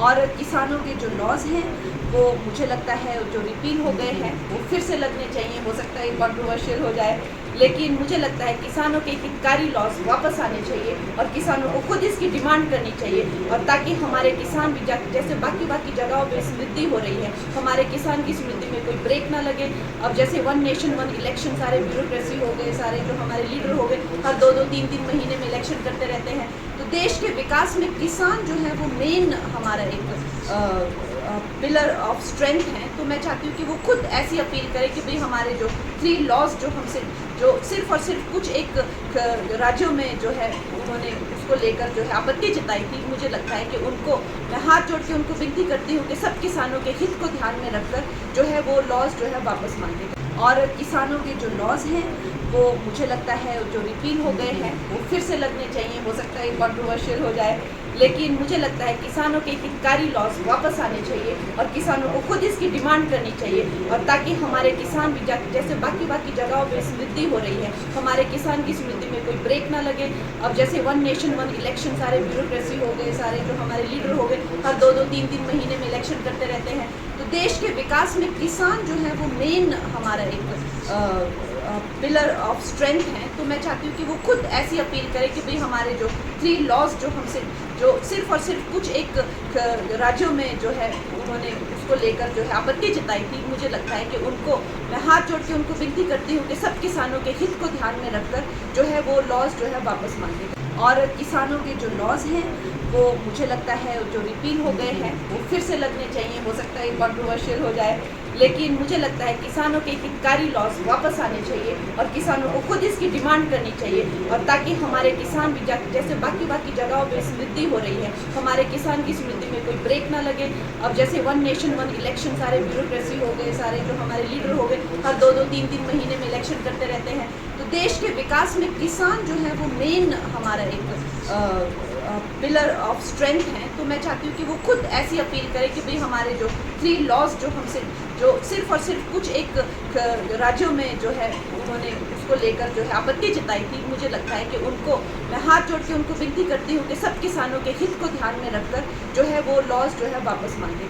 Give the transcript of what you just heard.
और किसानों के जो लॉज हैं वो मुझे लगता है जो रिपील हो गए हैं वो फिर से लगने चाहिए। हो सकता है कंट्रोवर्शियल हो जाए, लेकिन मुझे लगता है किसानों के हितकारी लॉज वापस आने चाहिए और किसानों को खुद इसकी डिमांड करनी चाहिए, और ताकि हमारे किसान भी जैसे बाकी जगहों पे समृद्धि हो रही है, हमारे किसान की समृद्धि में कोई ब्रेक ना लगे। अब जैसे वन नेशन वन इलेक्शन, सारे ब्यूरोक्रेसी हो गए, सारे जो हमारे लीडर हो गए, हर 2-2, 3-3 महीने में इलेक्शन करते रहते हैं, तो देश के विकास में किसान जो है वो मेन हमारा एक पिलर ऑफ स्ट्रेंथ है। तो मैं चाहती हूँ कि वो खुद ऐसी अपील करे कि भाई हमारे जो 3 लॉज जो हमसे जो सिर्फ और सिर्फ कुछ एक राज्यों में जो है उन्होंने उसको लेकर जो है आपत्ति जताई थी, मुझे लगता है कि उनको मैं हाथ जोड़ के उनको विनती करती हूँ कि सब किसानों के हित को ध्यान में रखकर जो है वो लॉज जो है वापस मांगे। और किसानों के जो लॉज हैं वो मुझे लगता है जो रिपील हो गए हैं वो फिर से लगने चाहिए। हो सकता है कंट्रोवर्शियल हो जाए, लेकिन मुझे लगता है किसानों के हितकारी लॉज वापस आने चाहिए और किसानों को खुद इसकी डिमांड करनी चाहिए, और ताकि हमारे किसान भी जैसे बाकी जगहों पे समृद्धि हो रही है, हमारे किसान की समृद्धि में कोई ब्रेक ना लगे। अब जैसे वन नेशन वन इलेक्शन, सारे ब्यूरोक्रेसी हो गए, सारे जो हमारे लीडर हो गए, हर 2-2, 3-3 महीने में इलेक्शन करते रहते हैं, तो देश के विकास में किसान जो है वो मेन हमारा एक पिलर ऑफ स्ट्रेंथ है। तो मैं चाहती हूँ कि वो खुद ऐसी अपील करे कि भाई हमारे जो 3 लॉज जो हमसे जो सिर्फ और सिर्फ कुछ एक राज्यों में जो है उन्होंने उसको लेकर जो है आपत्ति जताई थी, मुझे लगता है कि उनको मैं हाथ जोड़ के उनको विनती करती हूँ कि सब किसानों के हित को ध्यान में रखकर जो है वो लॉज जो है वापस मांगे। और किसानों के जो लॉज हैं वो मुझे लगता है जो रिपील हो गए हैं वो फिर से लगने चाहिए। हो सकता है कंट्रोवर्शियल हो जाए, लेकिन मुझे लगता है किसानों के हितकारी लॉज वापस आने चाहिए और किसानों को खुद इसकी डिमांड करनी चाहिए, और ताकि हमारे किसान भी जैसे बाकी जगहों पे समृद्धि हो रही है, हमारे किसान की समृद्धि में कोई ब्रेक ना लगे। अब जैसे वन नेशन वन इलेक्शन, सारे ब्यूरोक्रेसी हो गए, सारे जो हमारे लीडर हो गए, हर 2-2, 3-3 महीने में इलेक्शन करते रहते हैं, तो देश के विकास में किसान जो है वो मेन हमारा एक पिलर ऑफ स्ट्रेंथ है। तो मैं चाहती हूँ कि वो खुद ऐसी अपील करे कि भाई हमारे जो 3 लॉज जो हमसे जो सिर्फ और सिर्फ कुछ एक राज्यों में जो है उन्होंने उसको लेकर जो है आपत्ति जताई थी, मुझे लगता है कि उनको मैं हाथ जोड़ के उनको विनती करती हूँ कि सब किसानों के हित को ध्यान में रखकर जो है वो लॉज जो है वापस मांगे।